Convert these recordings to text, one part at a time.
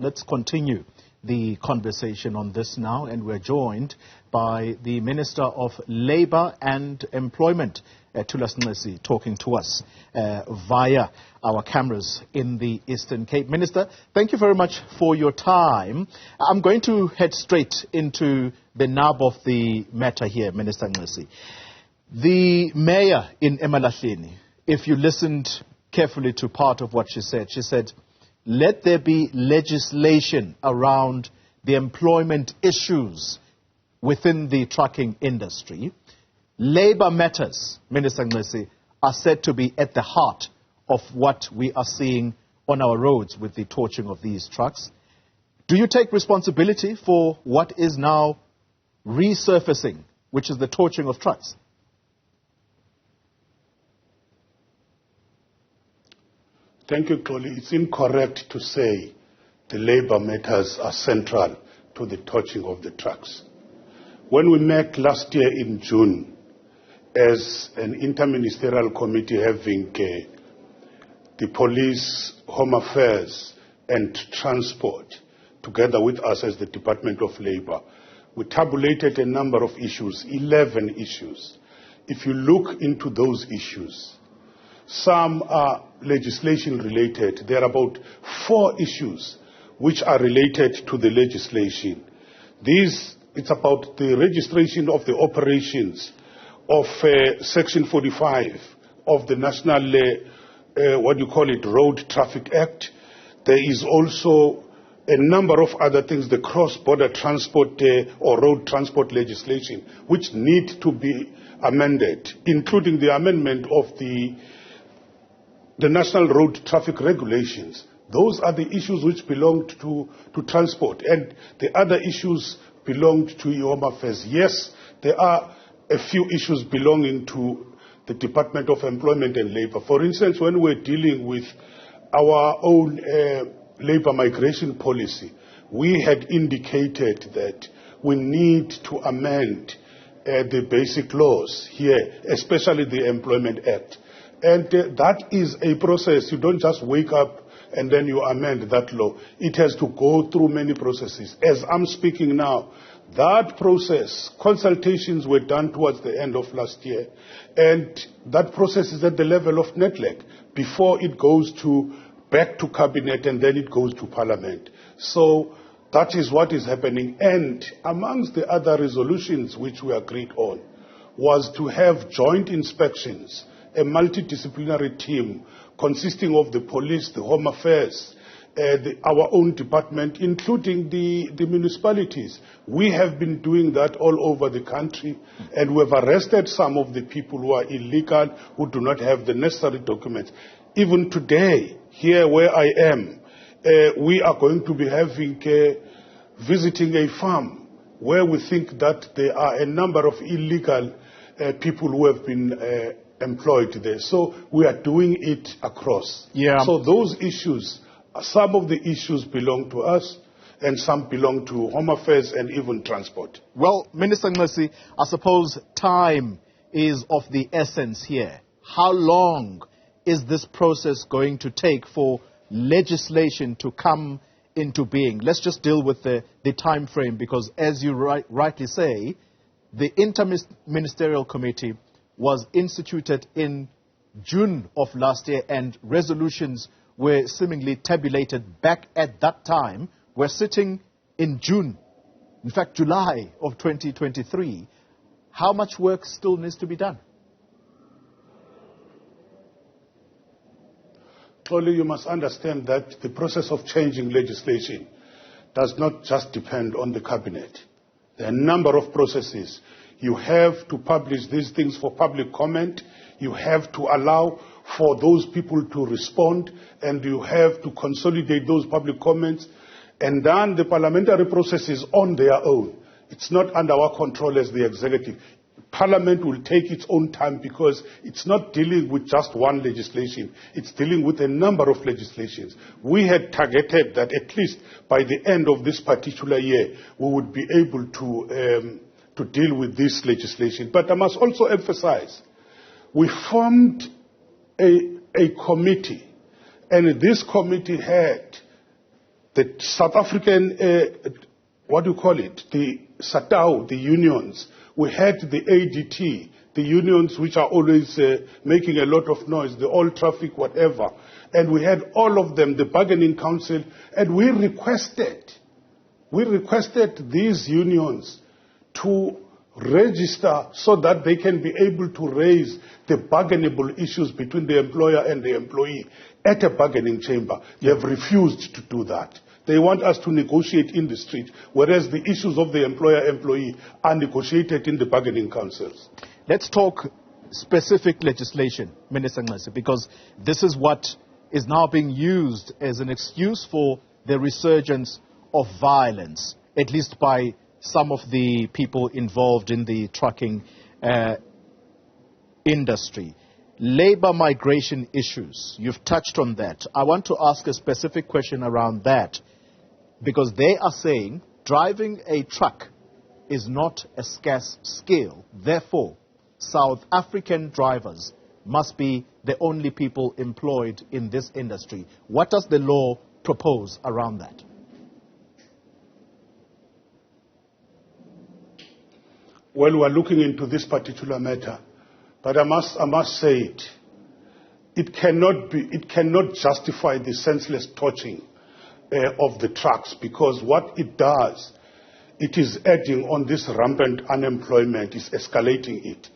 Let's continue the conversation on this now, and we're joined by the Minister of Labour and Employment, Thulas Nxesi, talking to us via our cameras in the Eastern Cape. Minister, thank you very much for your time. I'm going to head straight into the nub of the matter here, Minister Nxesi. The mayor in Emalahleni, if you listened carefully to part of what she said, let there be legislation around the employment issues within the trucking industry. Labour matters, Minister Nxesi, are said to be at the heart of what we are seeing on our roads with the torching of these trucks. Do you take responsibility for what is now resurfacing, which is the torching of trucks? Thank you, Xoli. It's incorrect to say the labour matters are central to the torching of the trucks. When we met last year in June as an interministerial committee having the police, home affairs and transport together with us as the Department of Labour, we tabulated a number of issues, 11 issues. If you look into those issues, some are legislation related. There are about 4 issues which are related to the legislation. It's about the registration of the operations of Section 45 of the National, Road Traffic Act. There is also a number of other things, the cross-border transport or road transport legislation, which need to be amended, including the amendment of the National Road Traffic Regulations. Those are the issues which belong to transport, and the other issues belong to Home Affairs. Yes, there are a few issues belonging to the Department of Employment and Labour. For instance, when we're dealing with our own labour migration policy, we had indicated that we need to amend the basic laws here, especially the Employment Act. And that is a process. You don't just wake up and then you amend that law. It has to go through many processes. As I'm speaking now, that process, consultations were done towards the end of last year, and that process is at the level of NETLEC before it goes back to Cabinet and then it goes to Parliament. So that is what is happening. And amongst the other resolutions which we agreed on was to have joint inspections, a multidisciplinary team consisting of the police, the home affairs, our own department, including the municipalities. We have been doing that all over the country, and we have arrested some of the people who are illegal, who do not have the necessary documents. Even today, here where I am, we are going to be visiting a farm where we think that there are a number of illegal people who have been employed there. So we are doing it across. Yeah. So those issues, some of the issues belong to us and some belong to Home Affairs and even transport. Well, Minister Nxesi, I suppose time is of the essence here. How long is this process going to take for legislation to come into being? Let's just deal with the time frame, because as you rightly say, the Interministerial Committee was instituted in June of last year, and resolutions were seemingly tabulated back at that time. We're sitting in June, in fact July of 2023. How much work still needs to be done? Xoli, you must understand that the process of changing legislation does not just depend on the Cabinet. There are a number of processes. You have to publish these things for public comment. You have to allow for those people to respond, and you have to consolidate those public comments. And then the parliamentary process is on their own. It's not under our control as the executive. Parliament will take its own time because it's not dealing with just one legislation. It's dealing with a number of legislations. We had targeted that at least by the end of this particular year, we would be able to deal with this legislation. But I must also emphasize, we formed a committee, and this committee had the South African, what do you call it, the SATAU, the unions, we had the ADT, the unions which are always making a lot of noise, the all traffic, whatever. And we had all of them, the bargaining council, and we requested these unions to register so that they can be able to raise the bargainable issues between the employer and the employee at a bargaining chamber. They have refused to do that. They want us to negotiate in the street, whereas the issues of the employer-employee are negotiated in the bargaining councils. Let's talk specific legislation, Minister Nxesi, because this is what is now being used as an excuse for the resurgence of violence, at least by some of the people involved in the trucking industry. Labor migration issues, you've touched on that. I want to ask a specific question around that, because they are saying driving a truck is not a scarce skill. Therefore, South African drivers must be the only people employed in this industry. What does the law propose around that? Well, we are looking into this particular matter, but I must say it cannot justify the senseless torching of the trucks, because what it does, it is adding on this rampant unemployment, is escalating it.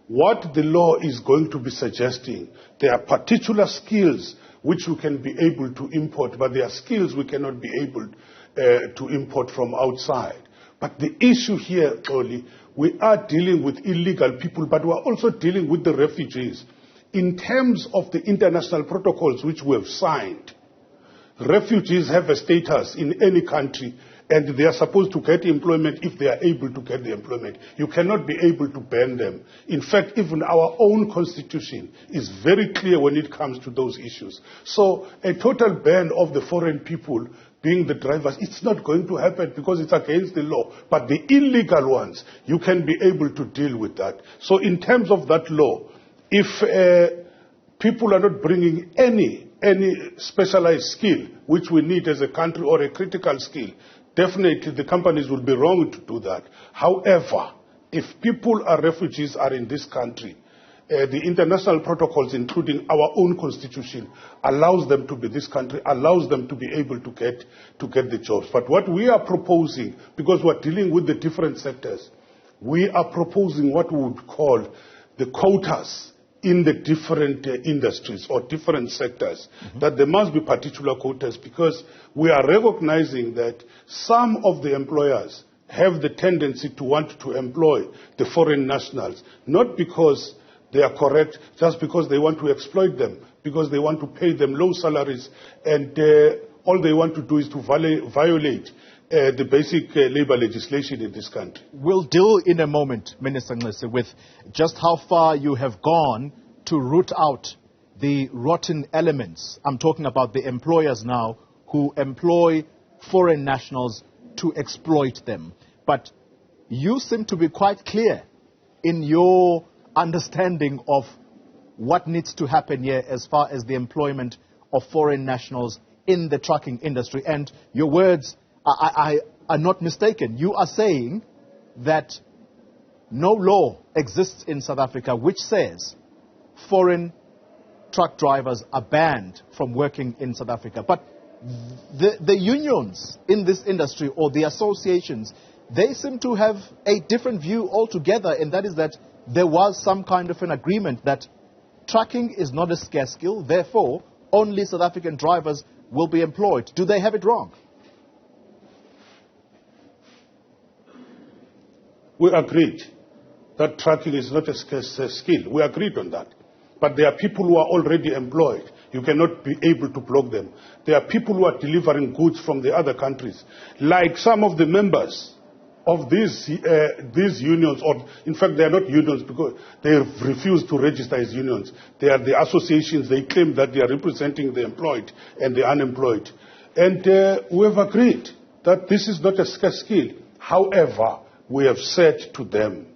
What the law is going to be suggesting, there are particular skills which we can be able to import, but there are skills we cannot be able to import from outside. But the issue here, Xoli, we are dealing with illegal people, but we are also dealing with the refugees. In terms of the international protocols which we have signed, refugees have a status in any country, and they are supposed to get employment if they are able to get the employment. You cannot be able to ban them. In fact, even our own constitution is very clear when it comes to those issues. So a total ban of the foreign people being the drivers, it's not going to happen because it's against the law. But the illegal ones, you can be able to deal with that. So in terms of that law, if people are not bringing any specialized skill which we need as a country, or a critical skill, definitely the companies will be wrong to do that. However, if people are refugees are in this country, the international protocols, including our own constitution, allows them to be this country, allows them to be able to get the jobs. But what we are proposing, because we're dealing with the different sectors, we are proposing what we would call the quotas in the different industries or different sectors, that there must be particular quotas, because we are recognizing that some of the employers have the tendency to want to employ the foreign nationals, not because they are correct, just because they want to exploit them, because they want to pay them low salaries, and all they want to do is to violate the basic labor legislation in this country. We'll deal in a moment, Minister Nxesi, with just how far you have gone to root out the rotten elements. I'm talking about the employers now who employ foreign nationals to exploit them. But you seem to be quite clear in your understanding of what needs to happen here as far as the employment of foreign nationals in the trucking industry. And your words are not mistaken. You are saying that no law exists in South Africa which says foreign truck drivers are banned from working in South Africa. But the unions in this industry, or the associations, they seem to have a different view altogether, and that is that there was some kind of an agreement that trucking is not a scarce skill, therefore only South African drivers will be employed. Do they have it wrong? We agreed that trucking is not a scarce skill. We agreed on that. But there are people who are already employed. You cannot be able to block them. There are people who are delivering goods from the other countries. Like some of the members of these unions, or in fact they are not unions because they have refused to register as unions. They are the associations. They claim that they are representing the employed and the unemployed. And we have agreed that this is not a scarce skill. However, we have said to them,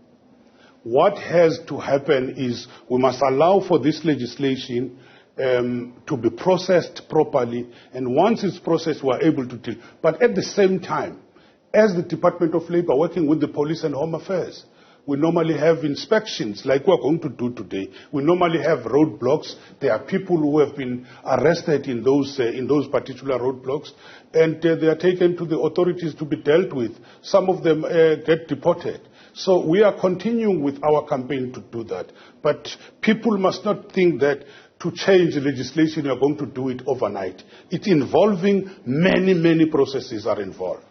what has to happen is we must allow for this legislation to be processed properly, and once it's processed, we're able to deal. But at the same time, as the Department of Labour, working with the Police and Home Affairs, we normally have inspections like we're going to do today. We normally have roadblocks. There are people who have been arrested in those particular roadblocks, and they are taken to the authorities to be dealt with. Some of them get deported. So we are continuing with our campaign to do that. But people must not think that to change the legislation, you are going to do it overnight. It's involving many processes are involved.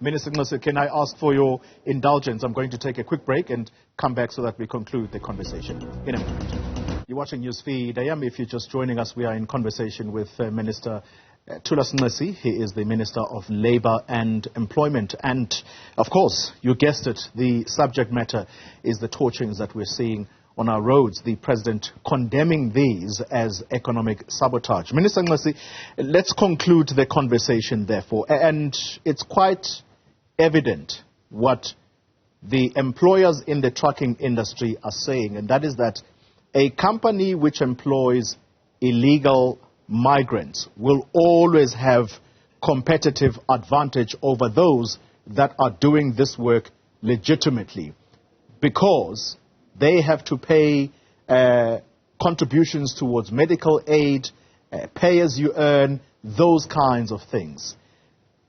Minister Nxesi, can I ask for your indulgence? I'm going to take a quick break and come back so that we conclude the conversation in a moment. You're watching Newsfeed AM. If you're just joining us, we are in conversation with Minister Thulas Nxesi. He is the Minister of Labour and Employment. And, of course, you guessed it, the subject matter is the torturings that we're seeing on our roads, the President condemning these as economic sabotage. Minister Nxesi, let's conclude the conversation, therefore. And it's quite evident what the employers in the trucking industry are saying, and that is that a company which employs illegal migrants will always have competitive advantage over those that are doing this work legitimately, because they have to pay contributions towards medical aid, pay as you earn, those kinds of things.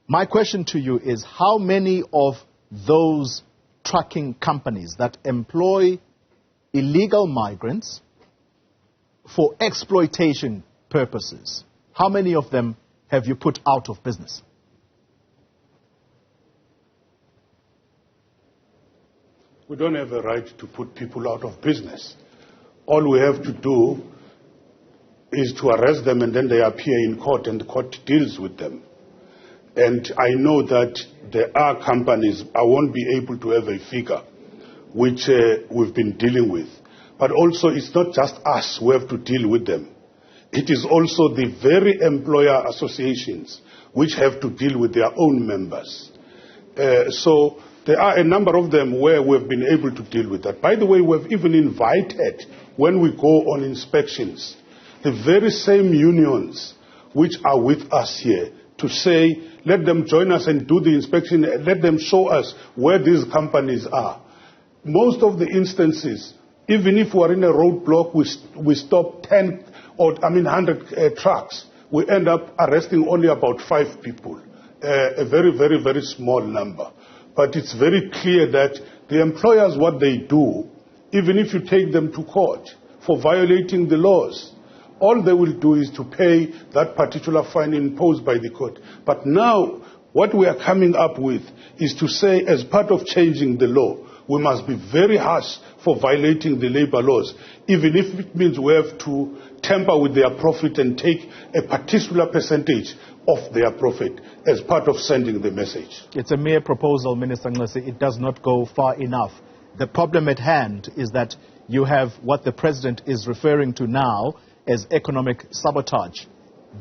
My question to you is, how many of those trucking companies that employ illegal migrants for exploitation purposes, how many of them have you put out of business? We don't have a right to put people out of business. All we have to do is to arrest them, and then they appear in court and the court deals with them. And I know that there are companies, I won't be able to have a figure, which we've been dealing with. But also it's not just us who have to deal with them. It is also the very employer associations which have to deal with their own members. So there are a number of them where we've been able to deal with that. By the way, we've even invited, when we go on inspections, the very same unions which are with us here to say, let them join us and do the inspection, let them show us where these companies are. Most of the instances, even if we're in a roadblock, we stop 100 trucks, we end up arresting only about 5 people, a very small number. But it's very clear that the employers, what they do, even if you take them to court for violating the laws, all they will do is to pay that particular fine imposed by the court. But now, what we are coming up with is to say, as part of changing the law, we must be very harsh for violating the labor laws, even if it means we have to tamper with their profit and take a particular percentage of their profit as part of sending the message. It's a mere proposal, Minister Nxesi. It does not go far enough. The problem at hand is that you have what the President is referring to now as economic sabotage.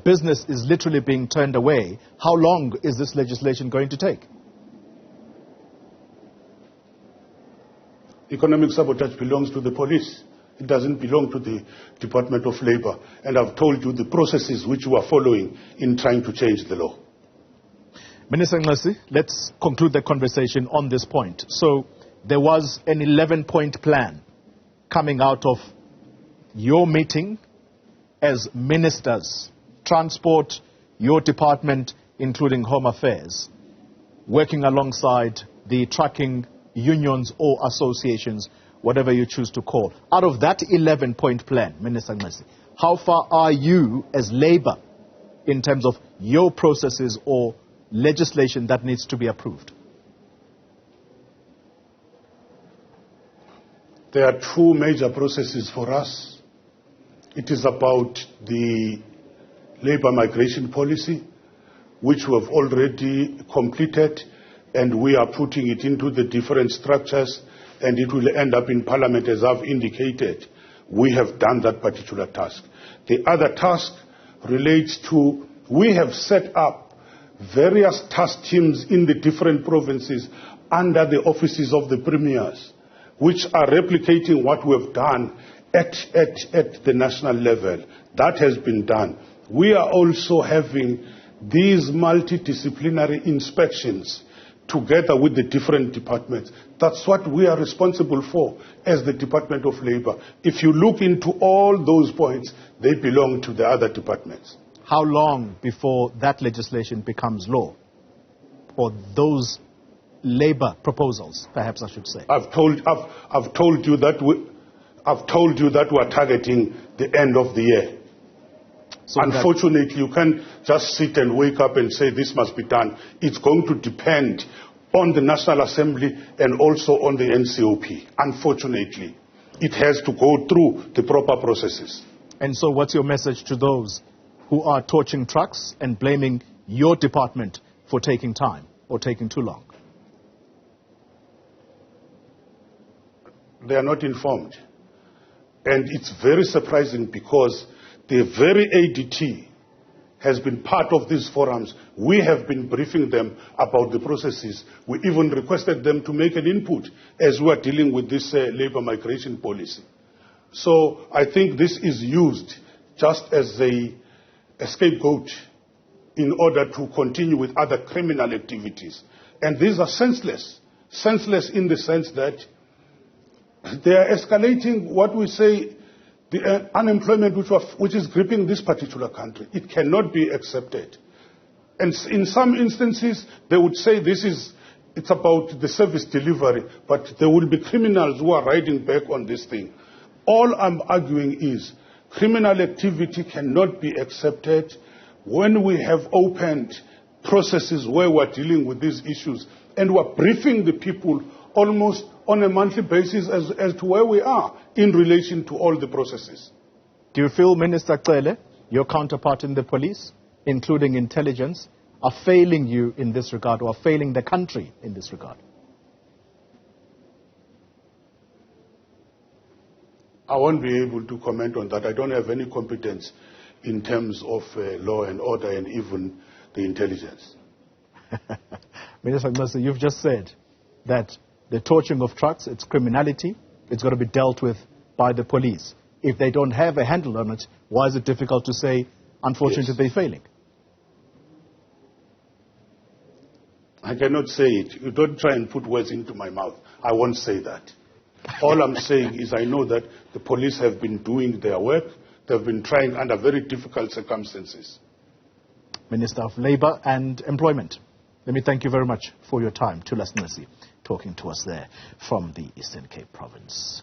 Business is literally being turned away. How long is this legislation going to take? Economic sabotage belongs to the police. It doesn't belong to the Department of Labour. And I've told you the processes which we are following in trying to change the law. Minister Nxesi, let's conclude the conversation on this point. So there was an 11-point plan coming out of your meeting as ministers, transport, your department, including Home Affairs, working alongside the trucking unions or associations, whatever you choose to call. Out of that 11-point plan, Minister Nxesi, how far are you as Labour in terms of your processes or legislation that needs to be approved? There are 2 major processes for us. It is about the labour migration policy, which we have already completed, and we are putting it into the different structures, and it will end up in Parliament, as I've indicated. We have done that particular task. The other task relates to, we have set up various task teams in the different provinces under the offices of the premiers, which are replicating what we have done at the national level. That has been done. We are also having these multidisciplinary inspections together with the different departments. That's what we are responsible for as the Department of Labour. If you look into all those points, they belong to the other departments. How long before that legislation becomes law? Or those labour proposals, perhaps I should say? I've told you that we're targeting the end of the year. So unfortunately, you can't just sit and wake up and say this must be done. It's going to depend on the National Assembly and also on the NCOP. Unfortunately, it has to go through the proper processes. And so what's your message to those who are torching trucks and blaming your department for taking time or taking too long? They are not informed. And it's very surprising because the very ADT has been part of these forums. We have been briefing them about the processes. We even requested them to make an input as we are dealing with this labour migration policy. So I think this is used just as a scapegoat in order to continue with other criminal activities. And these are senseless. Senseless in the sense that they are escalating what we say, the unemployment which is gripping this particular country. It cannot be accepted. And in some instances, they would say it's about the service delivery, but there will be criminals who are riding back on this thing. All I'm arguing is criminal activity cannot be accepted when we have opened processes where we're dealing with these issues and we're briefing the people almost on a monthly basis as to where we are in relation to all the processes. Do you feel, Minister Cele, your counterpart in the police, including intelligence, are failing you in this regard or are failing the country in this regard? I won't be able to comment on that. I don't have any competence in terms of law and order and even the intelligence. Minister Nxesi, you've just said that the torching of trucks, it's criminality. It's got to be dealt with by the police. If they don't have a handle on it, why is it difficult to say, unfortunately, they're failing? I cannot say it. You don't try and put words into my mouth. I won't say that. All I'm saying is I know that the police have been doing their work. They've been trying under very difficult circumstances. Minister of Labour and Employment, let me thank you very much for your time. Thulas Nxesi talking to us there from the Eastern Cape Province.